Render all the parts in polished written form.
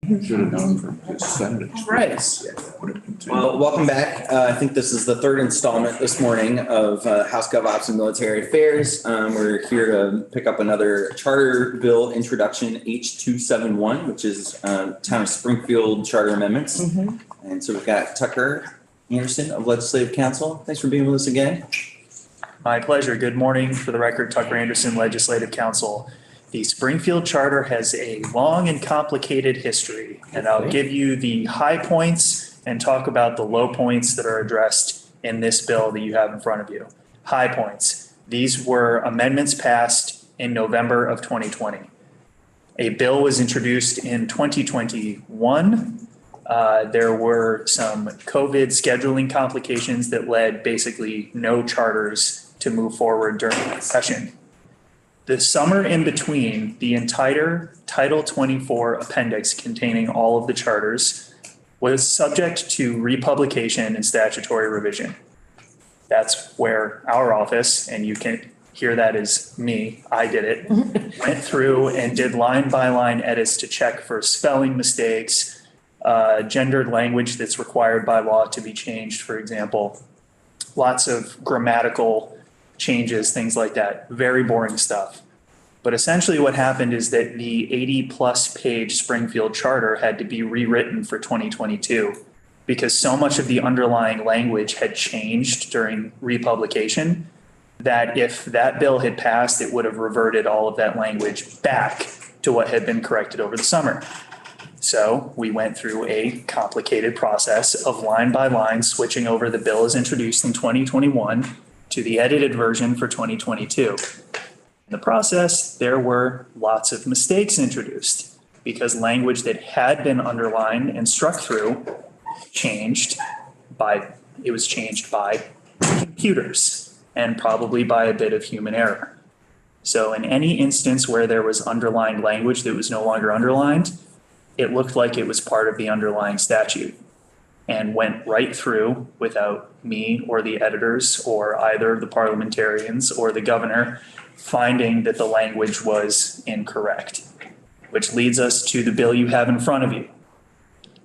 Should have gone for Senate. Right. Well, welcome back. I think this is the third installment this morning of House Gov.Ops and Military Affairs. We're here to pick up another charter bill introduction H271, which is Town of Springfield Charter Amendments. And so we've got Tucker Anderson of Legislative Council. Thanks for being with us again. My pleasure. Good morning. For the record, Tucker Anderson, Legislative Council. The Springfield Charter has a long and complicated history, and I'll give you the high points and talk about the low points that are addressed in this bill that you have in front of you. High points. These were amendments passed in November of 2020. A bill was introduced in 2021. There were some COVID scheduling complications that led basically no charters to move forward during that session. The summer in between, the entire Title 24 appendix containing all of the charters was subject to republication and statutory revision. That's where our office, and you can hear that as me, I did it, went through and did line by line edits to check for spelling mistakes, gendered language that's required by law to be changed, for example, lots of grammatical changes, things like that. Very boring stuff. But essentially what happened is that the 80+ page Springfield Charter had to be rewritten for 2022 because so much of the underlying language had changed during republication that if that bill had passed, it would have reverted all of that language back to what had been corrected over the summer. So we went through a complicated process of line by line switching over the bill as introduced in 2021 to the edited version for 2022. In the process, there were lots of mistakes introduced because language that had been underlined and struck through was changed by computers and probably by a bit of human error. So in any instance where there was underlined language that was no longer underlined, it looked like it was part of the underlying statute and went right through without me or the editors or either the parliamentarians or the governor finding that the language was incorrect, which leads us to the bill you have in front of you,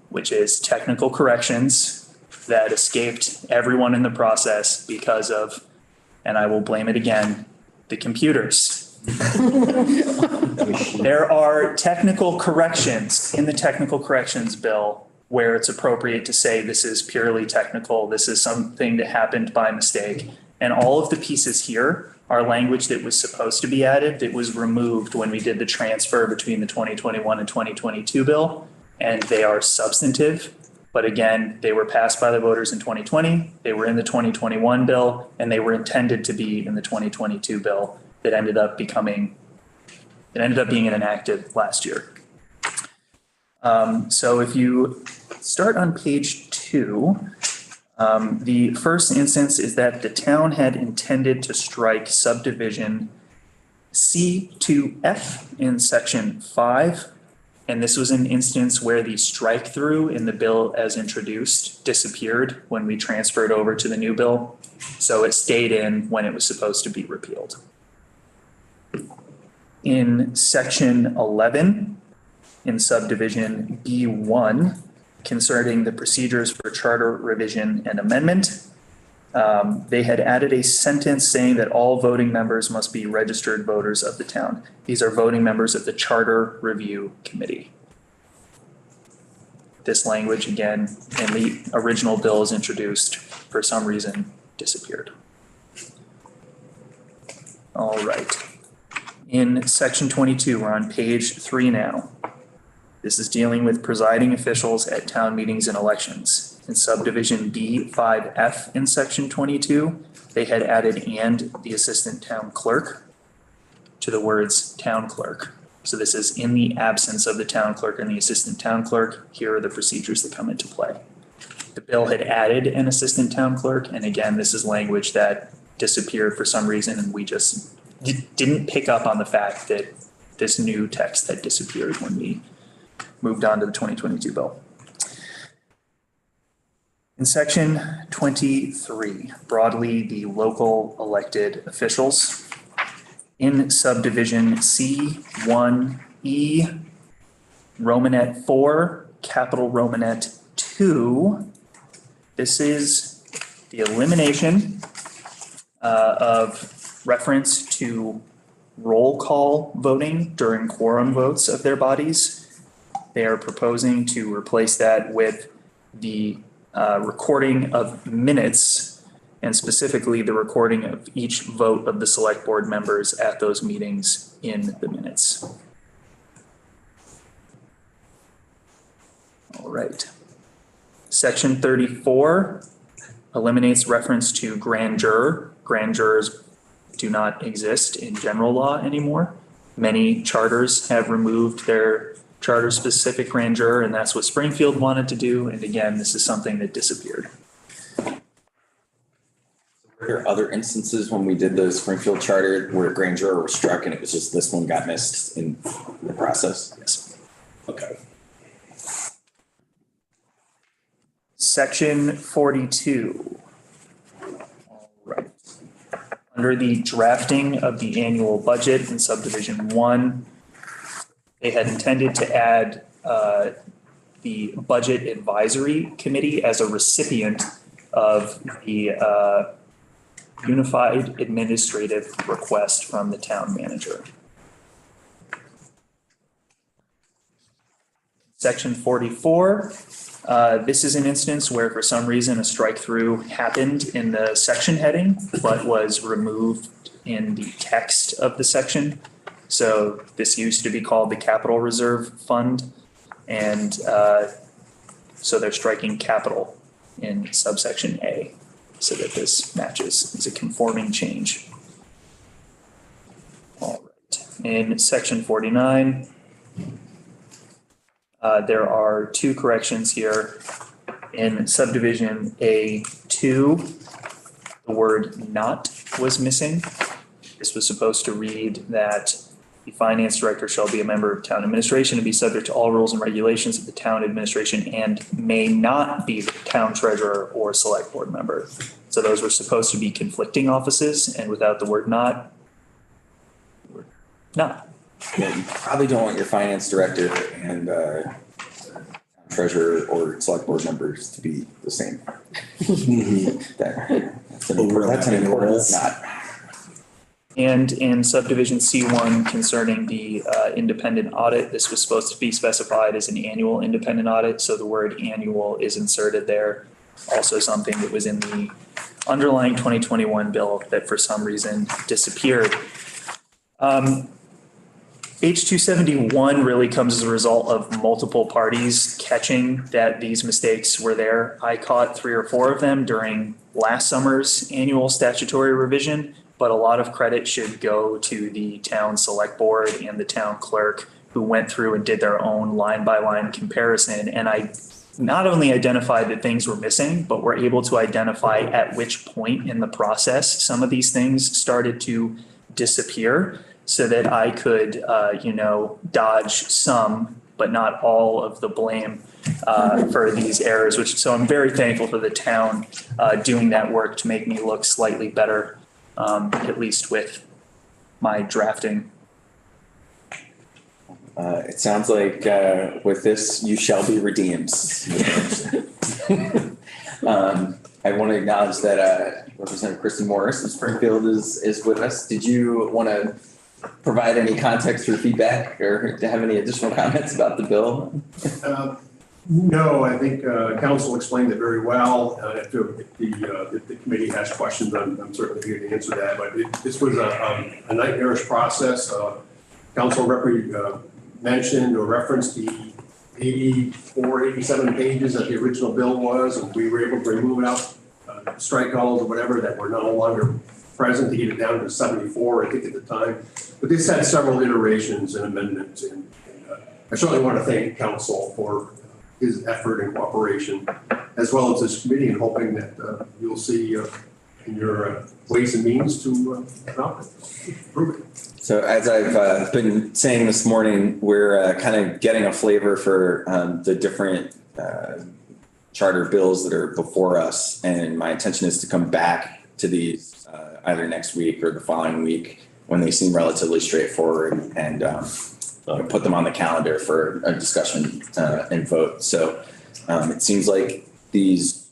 which is technical corrections that escaped everyone in the process because of, and I will blame it again, the computers. There are technical corrections in the technical corrections bill where it's appropriate to say this is purely technical, this is something that happened by mistake. And all of the pieces here are language that was supposed to be added that was removed when we did the transfer between the 2021 and 2022 bill. And they are substantive, but again, they were passed by the voters in 2020, they were in the 2021 bill, and they were intended to be in the 2022 bill that ended up being enacted last year. So if you start on page 2, the first instance is that the town had intended to strike subdivision C to F in section 5. And this was an instance where the strike through in the bill as introduced disappeared when we transferred over to the new bill. So it stayed in when it was supposed to be repealed. In section 11, in subdivision B1, concerning the procedures for charter revision and amendment, they had added a sentence saying that all voting members must be registered voters of the town. These are voting members of the Charter Review Committee. This language, again, in the original bill is introduced, for some reason, disappeared. All right. In section 22, we're on page 3 now. This is dealing with presiding officials at town meetings and elections. In subdivision B5F in section 22, they had added "and the assistant town clerk" to the words town clerk. So this is in the absence of the town clerk and the assistant town clerk. Here are the procedures that come into play. The bill had added an assistant town clerk. And again, this is language that disappeared for some reason. And we just didn't pick up on the fact that this new text had disappeared when we moved on to the 2022 bill. In section 23, broadly the local elected officials, in subdivision C1E, Romanet 4, capital Romanet 2. This is the elimination of reference to roll call voting during quorum votes of their bodies. They are proposing to replace that with the recording of minutes, and specifically the recording of each vote of the select board members at those meetings in the minutes. All right. Section 34 eliminates reference to grand juror. Grand jurors do not exist in general law anymore. Many charters have removed their charter-specific grand juror, and that's what Springfield wanted to do. And again, this is something that disappeared. Were there other instances when we did the Springfield charter where grand juror was struck and it was just this one got missed in the process? Yes. Okay. Section 42. All right. Under the drafting of the annual budget in subdivision 1, they had intended to add the budget advisory committee as a recipient of the unified administrative request from the town manager. Section 44. This is an instance where for some reason a strike through happened in the section heading, but was removed in the text of the section. So this used to be called the Capital Reserve Fund. And so they're striking capital in subsection A so that this matches. It's a conforming change. All right. In section 49, there are two corrections here. In subdivision A2, the word not was missing. This was supposed to read that the finance director shall be a member of town administration and be subject to all rules and regulations of the town administration and may not be the town treasurer or select board member. So those were supposed to be conflicting offices, and without the word not. Yeah, you probably don't want your finance director and treasurer or select board members to be the same. That's an important not. And in subdivision C1 concerning the independent audit, this was supposed to be specified as an annual independent audit. So the word annual is inserted there. Also something that was in the underlying 2021 bill that for some reason disappeared. H271 really comes as a result of multiple parties catching that these mistakes were there. I caught 3 or 4 of them during last summer's annual statutory revision, but a lot of credit should go to the town select board and the town clerk who went through and did their own line by line comparison. And I not only identified that things were missing, but were able to identify at which point in the process some of these things started to disappear, so that I could, dodge some, but not all of the blame for these errors, so I'm very thankful for the town doing that work to make me look slightly better, at least with my drafting. It sounds like with this, you shall be redeemed. I want to acknowledge that Representative Kristen Morris of Springfield is with us. Did you want to provide any context or feedback or to have any additional comments about the bill? No, I think council explained it very well. If the committee has questions, I'm certainly here to answer that. But this was a nightmarish process. Council mentioned or referenced the 84, 87 pages that the original bill was, and we were able to remove out strike calls or whatever that were no longer present to get it down to 74, I think, at the time. But this had several iterations and amendments, and I certainly want to thank council for his effort and cooperation, as well as this committee, and hoping that you'll see in your ways and means to adopt it, approve it. So as I've been saying this morning, we're kind of getting a flavor for the different charter bills that are before us, and my intention is to come back to these either next week or the following week when they seem relatively straightforward and put them on the calendar for a discussion and vote. So it seems like these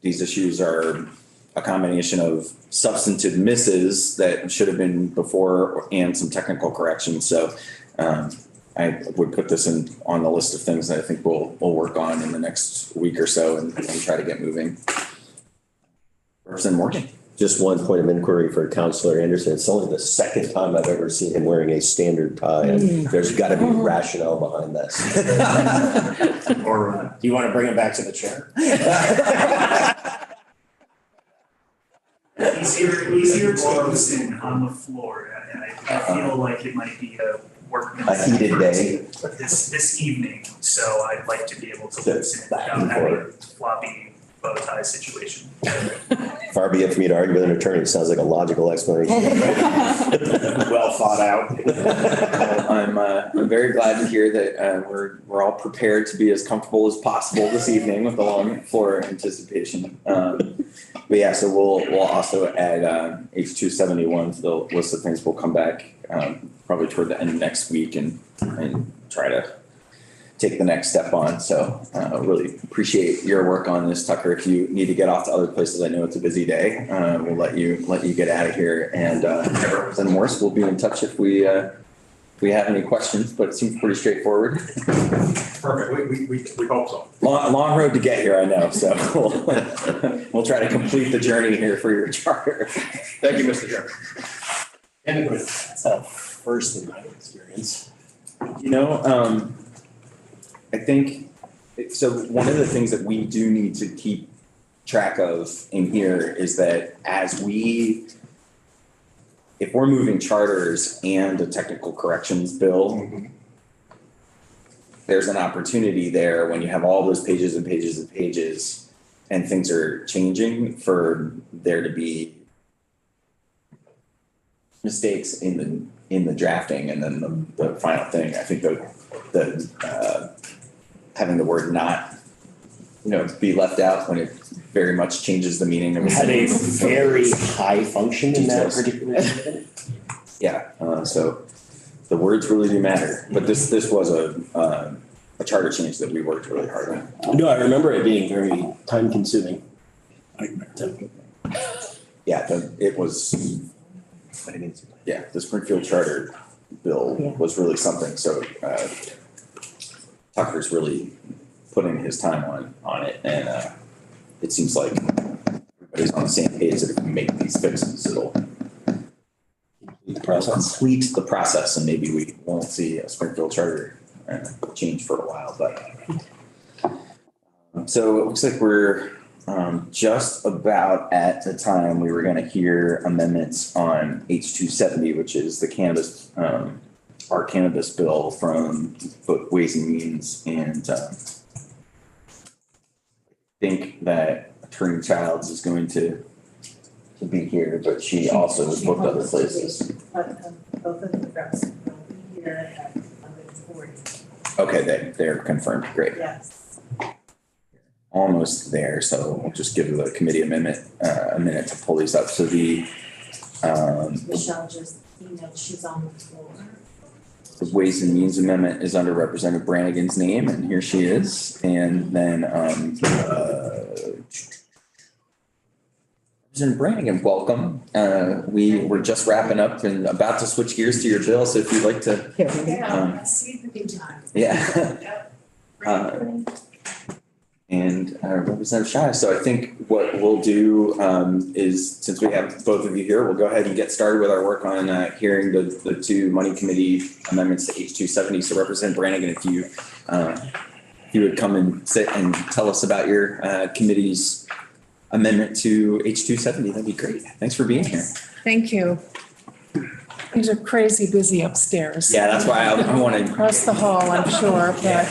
issues are a combination of substantive misses that should have been before and some technical corrections. So I would put this on the list of things that I think we'll work on in the next week or so and try to get moving. Representative Morgan. Just one point of inquiry for Councilor Anderson. It's only the second time I've ever seen him wearing a standard tie, and there's got to be rationale behind this. Or do you want to bring him back to the chair? Easier to listen on the floor. I feel like it might be a work. A heated day. This evening, so I'd like to be able to listen without having a floppy bow tie situation. Far be it for me to argue with an attorney. It sounds like a logical explanation. Well thought out. I'm very glad to hear that we're all prepared to be as comfortable as possible this evening with the long floor anticipation. But yeah, so we'll also add H271 to the list of things. We'll come back probably toward the end of next week and try to take the next step on. So really appreciate your work on this, Tucker. If you need to get off to other places, I know it's a busy day. We'll let you get out of here. And Representative Morse, we'll be in touch if we have any questions, but it seems pretty straightforward. Perfect. We hope so. Long road to get here, I know. So we'll try to complete the journey here for your charter. Thank you, Mr. Chair. And that's a first in my experience. You know, I think, so one of the things that we do need to keep track of in here is that if we're moving charters and a technical corrections bill, there's an opportunity there when you have all those pages and pages and pages and things are changing for there to be mistakes in the drafting and then the final thing. I think the having the word not, be left out when it very much changes the meaning of it. Had a very high function in that particular. Yeah, so the words really do matter, but this was a charter change that we worked really hard on. No, I remember it being very time consuming. Yeah, it was. Yeah, the Springfield Charter bill was really something. So Tucker's really putting his time on it, and it seems like everybody's on the same page that if we make these fixes, it'll complete the process, and maybe we won't see a Springfield Charter change for a while. But so it looks like we're just about at the time we were going to hear amendments on H270, which is the cannabis, our cannabis bill from both Ways and Means. And I think that Attorney Childs is going to be here, but she also has booked other places. Both of the reps will be here at 11:40. Okay, they're confirmed. Great. Yes. Almost there, so we'll just give the committee a minute to pull these up. So Michelle just emailed, she's on the floor. The Ways and Means Amendment is under Representative Brannigan's name, and here she is. And then Representative Brannigan, welcome. We were just wrapping up and about to switch gears to your bill, so if you'd like to. See the big time. Yeah. And Representative Shai. So I think what we'll do is, since we have both of you here, we'll go ahead and get started with our work on hearing the two money committee amendments to H270. So Representative Brannigan, if you would come and sit and tell us about your committee's amendment to H270, that'd be great. Thanks for being here. Thank you. Things are crazy busy upstairs. Yeah, that's why I wanted. Across the hall, I'm sure, but.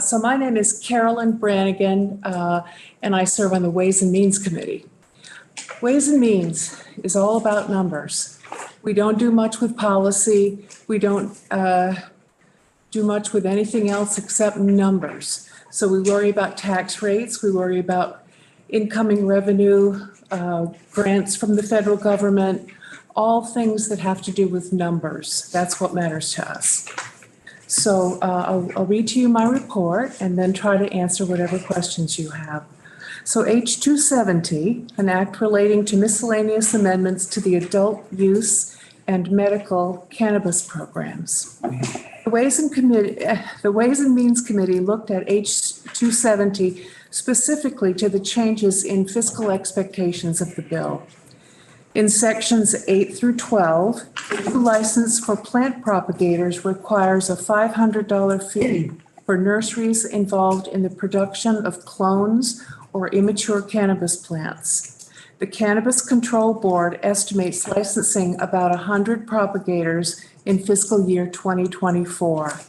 So my name is Carolyn Brannigan, and I serve on the Ways and Means Committee. Ways and Means is all about numbers. We don't do much with policy. We don't do much with anything else except numbers. So we worry about tax rates. We worry about incoming revenue, grants from the federal government, all things that have to do with numbers. That's what matters to us. So I'll read to you my report and then try to answer whatever questions you have. So H270, an act relating to miscellaneous amendments to the adult use and medical cannabis programs. The Ways and Means Committee looked at H270 specifically to the changes in fiscal expectations of the bill. In sections 8 through 12, the new license for plant propagators requires a $500 fee for nurseries involved in the production of clones or immature cannabis plants. The Cannabis Control Board estimates licensing about 100 propagators in fiscal year 2024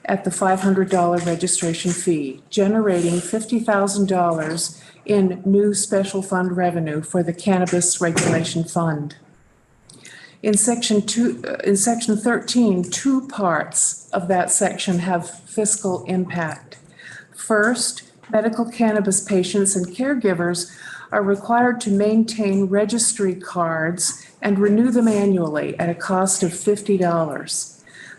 at the $500 registration fee, generating $50,000 in new special fund revenue for the Cannabis Regulation Fund. In section 13, two parts of that section have fiscal impact. First, medical cannabis patients and caregivers are required to maintain registry cards and renew them annually at a cost of $50.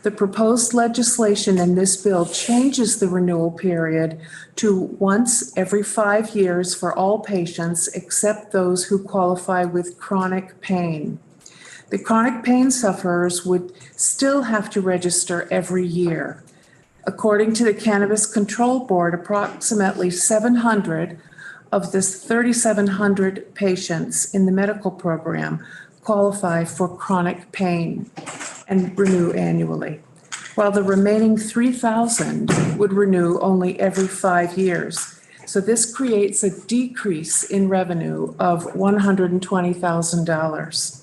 The proposed legislation in this bill changes the renewal period to once every 5 years for all patients except those who qualify with chronic pain. The chronic pain sufferers would still have to register every year. According to the Cannabis Control Board, approximately 700 of the 3,700 patients in the medical program qualify for chronic pain and renew annually, while the remaining 3,000 would renew only every 5 years. So this creates a decrease in revenue of $120,000.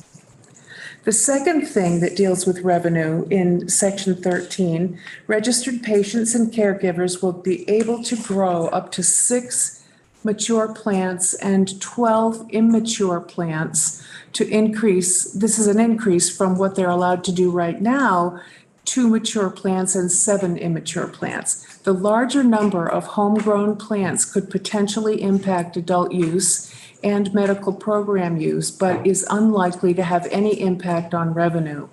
The second thing that deals with revenue in section 13, registered patients and caregivers will be able to grow up to 6 mature plants and 12 immature plants to increase. This is an increase from what they're allowed to do right now, 2 mature plants and 7 immature plants. The larger number of homegrown plants could potentially impact adult use and medical program use, but is unlikely to have any impact on revenue.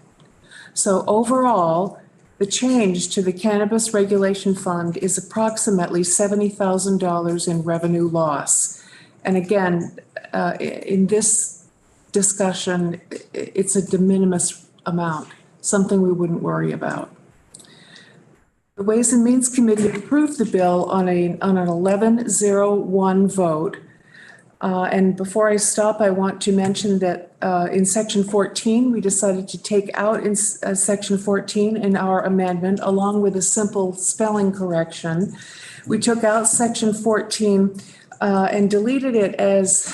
So overall, the change to the Cannabis Regulation Fund is approximately $70,000 in revenue loss. And again, in this discussion, it's a de minimis amount, something we wouldn't worry about. The Ways and Means Committee approved the bill on an 11-0-1 vote. And before I stop, I want to mention that in section 14, we decided to take out in section 14 in our amendment, along with a simple spelling correction. We took out section 14 and deleted it as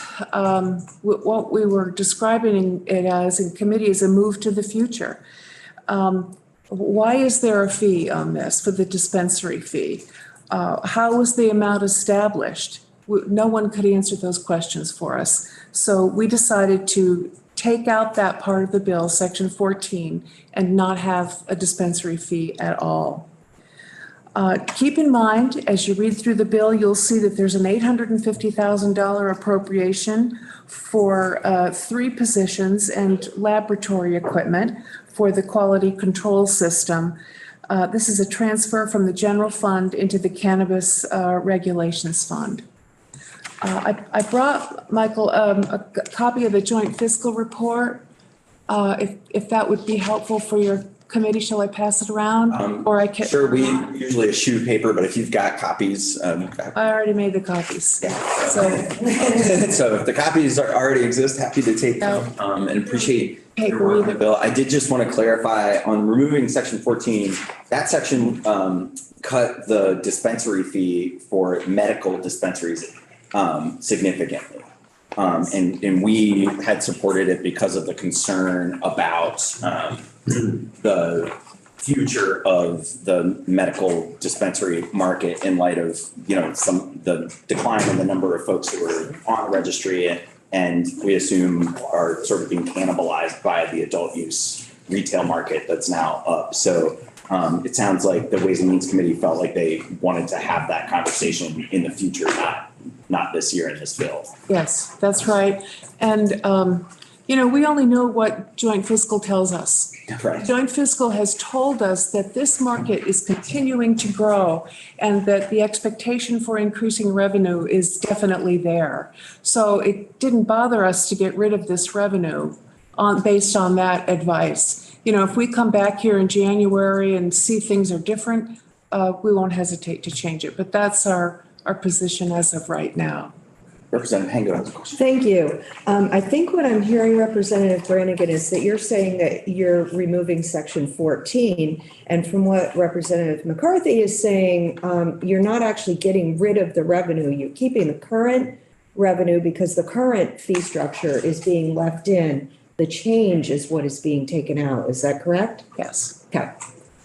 what we were describing it as in committee as a move to the future. Why is there a fee on this for the dispensary fee? How was the amount established? No one could answer those questions for us. So we decided to take out that part of the bill, section 14, and not have a dispensary fee at all. Keep in mind, as you read through the bill, you'll see that there's an $850,000 appropriation for 3 positions and laboratory equipment for the quality control system. This is a transfer from the general fund into the Cannabis Regulations Fund. I brought, Michael, a copy of the joint fiscal report. If that would be helpful for your committee, shall I pass it around? Or I can. Sure, we usually eschew paper, but if you've got copies. I already made the copies. Yeah. So if the copies already exist, happy to take them and appreciate your work on the bill. I did just want to clarify on removing section 14, that section cut the dispensary fee for medical dispensaries significantly. And we had supported it because of the concern about the future of the medical dispensary market in light of, the decline in the number of folks who are on the registry and we assume are sort of being cannibalized by the adult use retail market that's now up. So it sounds like the Ways and Means Committee felt like they wanted to have that conversation in the future, not this year in this bill. Yes, that's right. And You know, we only know what joint fiscal tells us. Right. Joint fiscal has told us that this market is continuing to grow and that the expectation for increasing revenue is definitely there. So it didn't bother us to get rid of this revenue based on that advice. You know, if we come back here in January and see things are different, we won't hesitate to change it. But that's our position as of right now. Representative Hango has a question. Thank you. I think what I'm hearing, Representative Brannigan, is that you're saying that you're removing section 14. And from what Representative McCarthy is saying, you're not actually getting rid of the revenue. You're keeping the current revenue because the current fee structure is being left in. The change is what is being taken out. Is that correct? Yes. Okay.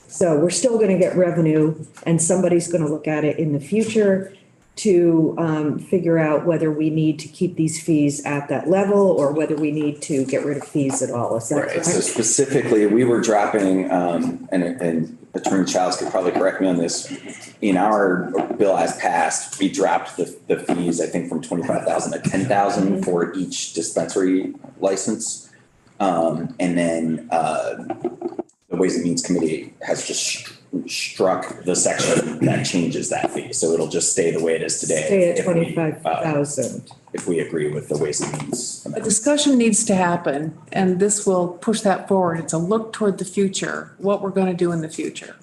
So we're still going to get revenue, and somebody's going to look at it in the future to figure out whether we need to keep these fees at that level or whether we need to get rid of fees at all. Is that Right. correct? So specifically, we were dropping, and Attorney Childs could probably correct me on this. In our bill as passed, we dropped the fees, I think, from 25,000 to 10,000 for each dispensary license. And then the Ways and Means Committee has just struck the section that changes that fee. So it'll just stay the way it is today. Stay at if we, 25,000. If we agree with the Ways and Means. A discussion needs to happen, and this will push that forward. It's a look toward the future, what we're going to do in the future.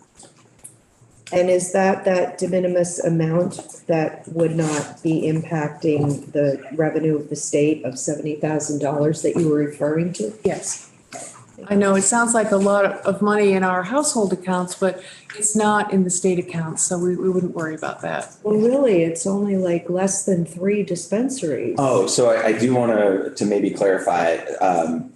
And is that de minimis amount that would not be impacting the revenue of the state of $70,000 that you were referring to? Yes. I know it sounds like a lot of money in our household accounts, but it's not in the state accounts, so we wouldn't worry about that. Well, really, it's only like less than 3 dispensaries. Oh, so I do want to maybe clarify,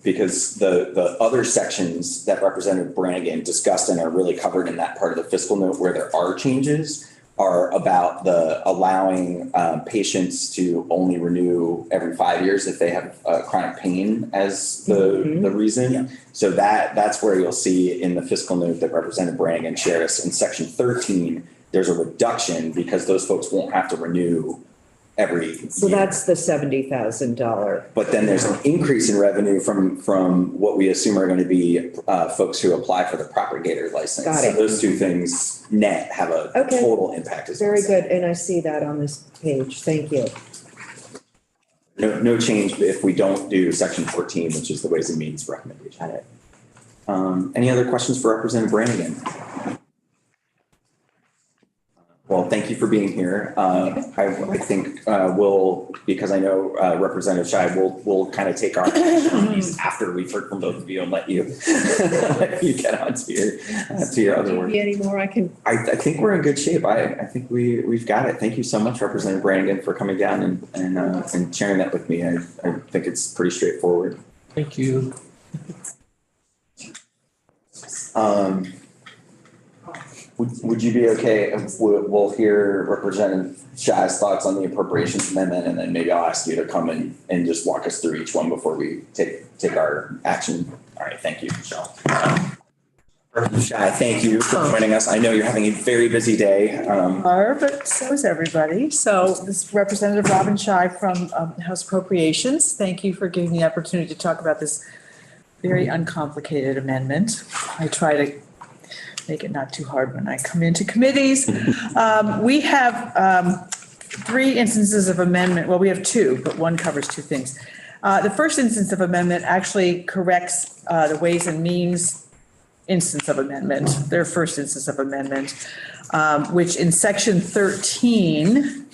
because the other sections that Representative Brannigan discussed and are really covered in that part of the fiscal note where there are changes are about the allowing patients to only renew every 5 years if they have chronic pain as the reason. Yeah. So that's where you'll see in the fiscal note that Representative Brannigan shared us in section 13, there's a reduction because those folks won't have to renew every So year. that's the $70,000. But then there's an increase in revenue from what we assume are going to be folks who apply for the propagator license. Got it. So those two things net have a Okay. total impact. Very good, and I see that on this page. Thank you. No change if we don't do section 14, which is the Ways and Means recommendation. Got it. Any other questions for Representative Brannigan? Well, thank you for being here. I think we'll, because I know Representative Scheid, we'll kind of take our action on these after we've heard from both of you and let you get on to your other work. Any more I can. I think we're in good shape. I think we've got it. Thank you so much, Representative Brannigan, for coming down and sharing that with me. I think it's pretty straightforward. Thank you. Would you be okay if we'll hear Representative Scheid's thoughts on the appropriations amendment, and then maybe I'll ask you to come and just walk us through each one before we take our action. All right, thank you, Michelle. Representative Scheid, thank you for joining us. I know you're having a very busy day. But so is everybody. So this is Representative Robin Scheid from House Appropriations. Thank you for giving me the opportunity to talk about this very uncomplicated amendment. I try to make it not too hard when I come into committees. We have 3 instances of amendment. Well, we have 2, but one covers 2 things. The first instance of amendment actually corrects the Ways and Means instance of amendment, their first instance of amendment, which in section 13,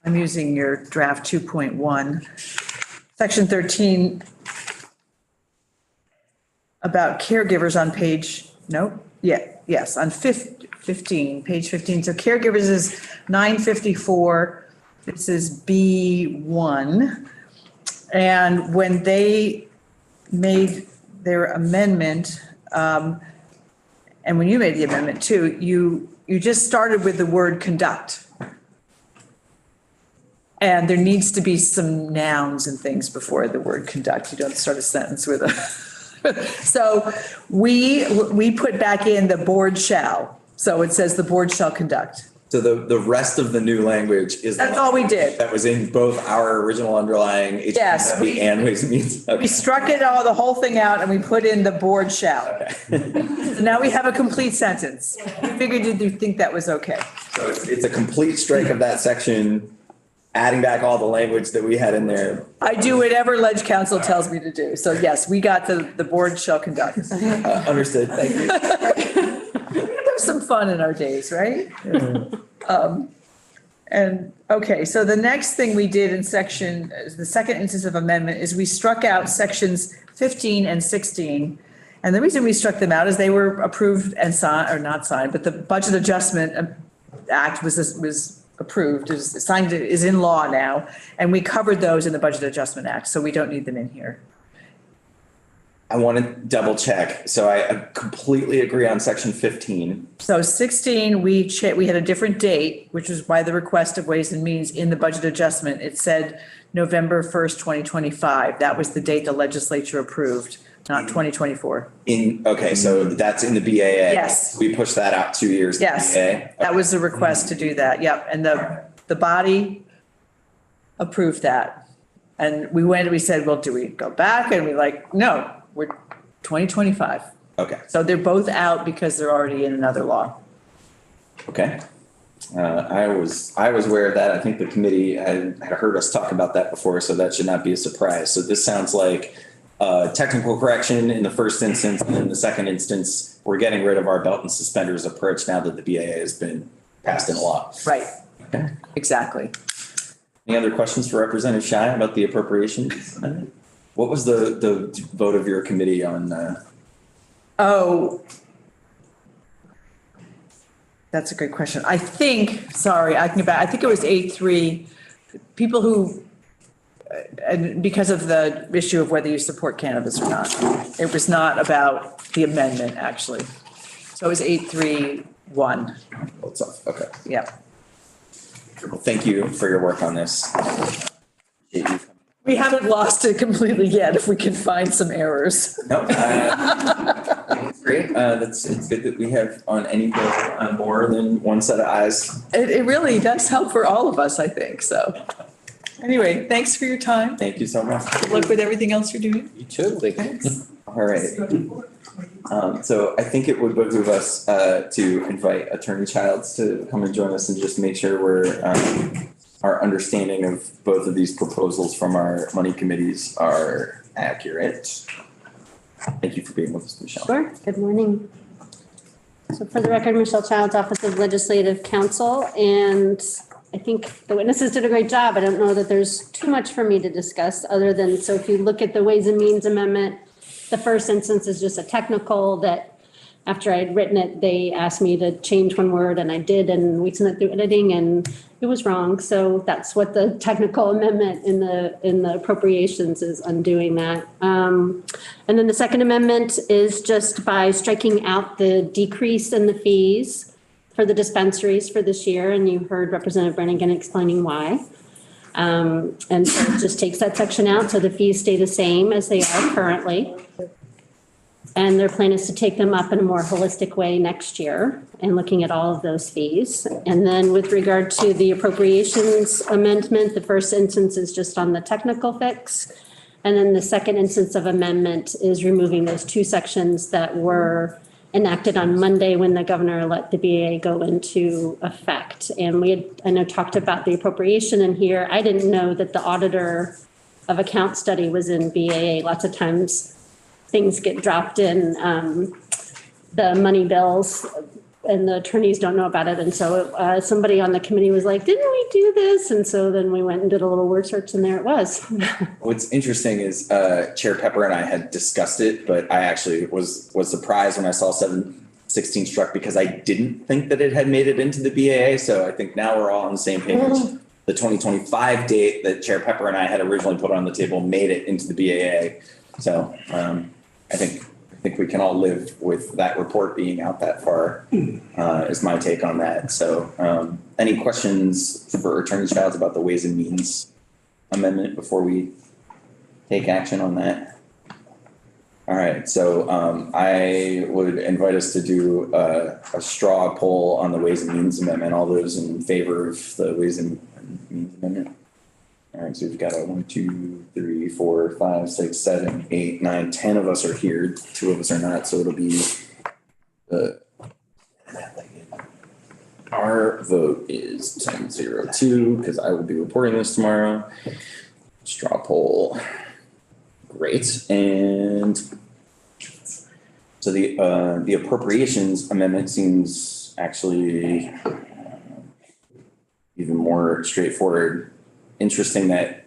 I'm using your draft 2.1, section 13 about caregivers on page, on 15, page 15. So caregivers is 954, this is B1. And when they made their amendment, and when you made the amendment too, you just started with the word conduct. And there needs to be some nouns and things before the word conduct. You don't start a sentence with a. So we put back in the board shall. So it says the board shall conduct. So the rest of the new language is. That's all we did. That was in both our original underlying Yes, HPW and Ways and Means. We struck it all, the whole thing out, and we put in the board shall. So now we have a complete sentence. We figured you'd think that was okay. So it's a complete strike of that section, adding back all the language that we had in there. I do whatever Ledge Council tells me to do. So yes, we got the board shall conduct. Understood, thank you. There's some fun in our days, right? And, okay, so the next thing we did in section, the second instance of amendment is we struck out sections 15 and 16. And the reason we struck them out is they were approved and signed, or not signed, but the Budget Adjustment Act was approved, is signed, is in law now. And we covered those in the Budget Adjustment Act, so we don't need them in here. I want to double check. So I completely agree on section 15. So 16, we had a different date, which was by the request of Ways and Means in the budget adjustment. It said November 1st, 2025. That was the date the legislature approved, not 2024. Okay, so that's in the BAA. Yes. We pushed that out 2 years. in the Yes, BAA. that was the request to do that. Yep. And the body approved that. And we said, well, do we go back? And we're like, no, we're 2025. Okay, So they're both out because they're already in another law. okay. I was aware of that. I think the committee had heard us talk about that before, so that should not be a surprise. So this sounds like technical correction in the first instance, and in the second instance, we're getting rid of our belt and suspenders approach now that the BAA has been passed into law. Right. Okay. Exactly. Any other questions for Representative Shai about the appropriations? What was the vote of your committee on? Oh, that's a great question. I think, sorry, I can go back. I think it was 8-3. People who, and because of the issue of whether you support cannabis or not, it was not about the amendment, actually. So it was 8-3-1. Votes off. Okay. Yeah. Well, thank you for your work on this. We haven't lost it completely yet, if we can find some errors. No, it's great. It's good that we have on any bill more than one set of eyes. It really does help for all of us, I think, so. Anyway, thanks for your time. Thank you so much. Good luck with everything else you're doing. You too. All right. So I think it would behoove us to invite Attorney Childs to come and join us and just make sure our understanding of both of these proposals from our money committees are accurate. Thank you for being with us, Michelle. Sure. Good morning. So for the record, Michelle Childs, Office of Legislative Counsel, and I think the witnesses did a great job. I don't know that there's too much for me to discuss other than, so if you look at the Ways and Means Amendment, the first instance is just a technical that after I had written it, they asked me to change one word and I did, and we sent it through editing and it was wrong. So that's what the technical amendment in the appropriations is, undoing that. And then the second amendment is just by striking out the decrease in the fees for the dispensaries for this year. And you heard Representative Brannigan explaining why. And so it just takes that section out. So the fees stay the same as they are currently. And their plan is to take them up in a more holistic way next year and looking at all of those fees. And then with regard to the appropriations amendment, the first instance is just on the technical fix. And then the second instance of amendment is removing those two sections that were enacted on Monday when the governor let the BAA go into effect. And we had, I know, talked about the appropriation in here. I didn't know that the auditor of account study was in BAA. Lots of times things get dropped in the money bills and the attorneys don't know about it. And so somebody on the committee was like, didn't we do this? And so then we went and did a little word search and there it was. What's interesting is Chair Pepper and I had discussed it, but I actually was surprised when I saw 716 struck because I didn't think that it had made it into the BAA. So I think now we're all on the same page. Mm-hmm. The 2025 date that Chair Pepper and I had originally put on the table made it into the BAA. So I think we can all live with that report being out that far, is my take on that. So any questions for Attorney Childs about the Ways and Means Amendment before we take action on that? All right, so I would invite us to do a straw poll on the Ways and Means Amendment. All those in favor of the Ways and Means Amendment? All right, so we've got 1, 2, 3, 4, 5, 6, 7, 8, 9, 10 of us are here. 2 of us are not, so it'll be our vote is 10-0-2 because I will be reporting this tomorrow. Straw poll. Great, and so the appropriations amendment seems actually even more straightforward. Interesting that,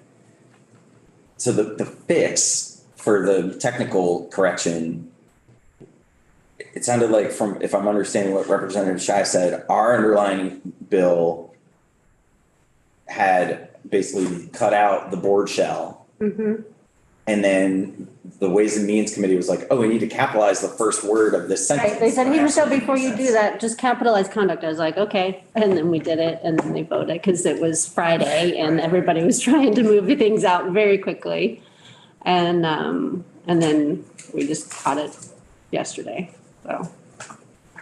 so the fix for the technical correction, it sounded like from, if I'm understanding what Representative Shai said, our underlying bill had basically cut out the board shell. Mm-hmm. And then the Ways and Means Committee was like, oh, we need to capitalize the first word of this sentence. Right, they said, hey, Michelle, before you do that, just capitalize conduct. I was like, okay. And then we did it and then they voted because it was Friday and everybody was trying to move things out very quickly. And then we just caught it yesterday, so.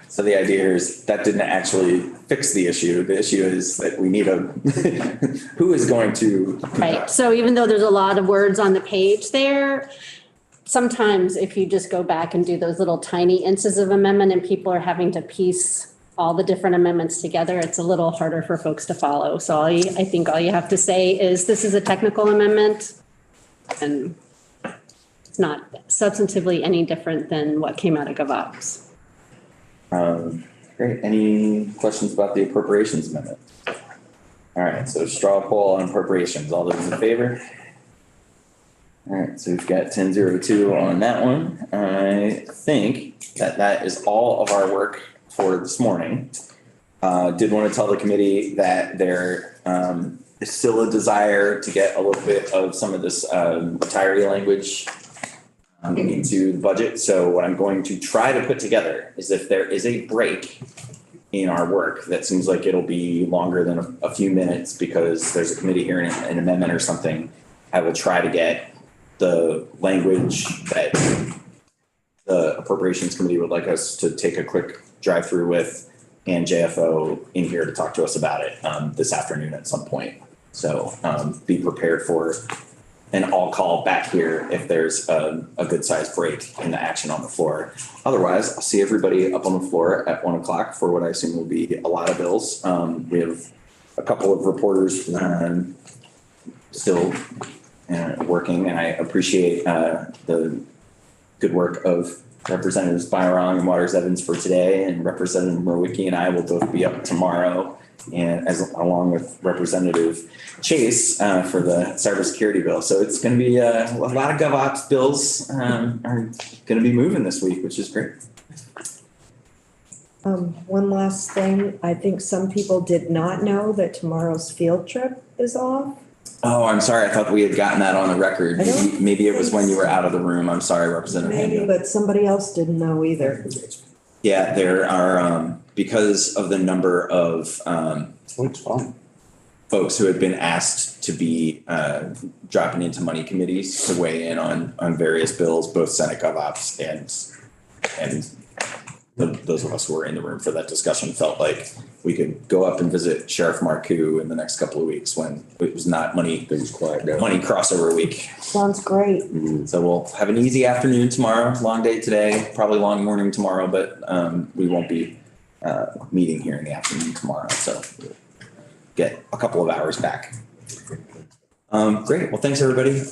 So the idea is that didn't actually fix the issue. The issue is that we need who is going to. Right, so even though there's a lot of words on the page there, sometimes if you just go back and do those little tiny inches of amendment and people are having to piece all the different amendments together, it's a little harder for folks to follow. So I think all you have to say is this is a technical amendment and it's not substantively any different than what came out of Gov.Ops. Great. Any questions about the appropriations amendment? All right, so straw poll on appropriations. All those in favor? All right, so we've got 10-0-2 on that one. I think that is all of our work for this morning. Did want to tell the committee that there is still a desire to get a little bit of some of this retiree language into the budget. So what I'm going to try to put together is if there is a break in our work that seems like it'll be longer than a few minutes because there's a committee hearing an amendment or something, I will try to get the language that the appropriations committee would like us to take a quick drive through with and JFO in here to talk to us about it this afternoon at some point. So be prepared for an all call back here if there's a good sized break in the action on the floor. Otherwise, I'll see everybody up on the floor at 1 o'clock for what I assume will be a lot of bills. We have a couple of reporters still working, and I appreciate the good work of Representatives Byron and Waters Evans for today, and Representative Murwicki and I will both be up tomorrow, and along with Representative Chase for the cybersecurity bill. So it's going to be a lot of Gov.Ops bills are going to be moving this week, which is great. One last thing, I think some people did not know that tomorrow's field trip is off. Oh, I'm sorry. I thought we had gotten that on the record. Maybe it was when you were out of the room. I'm sorry, Representative. Maybe, but somebody else didn't know either. Yeah, there are, because of the number of folks who have been asked to be dropping into money committees to weigh in on various bills, both Senate Gov.Ops and those of us who were in the room for that discussion felt like we could go up and visit Sheriff Marcoux in the next couple of weeks when it was not money crossover week. Sounds great. So we'll have an easy afternoon tomorrow, long day today, probably long morning tomorrow, but we won't be meeting here in the afternoon tomorrow. So get a couple of hours back. Great. Well, thanks everybody.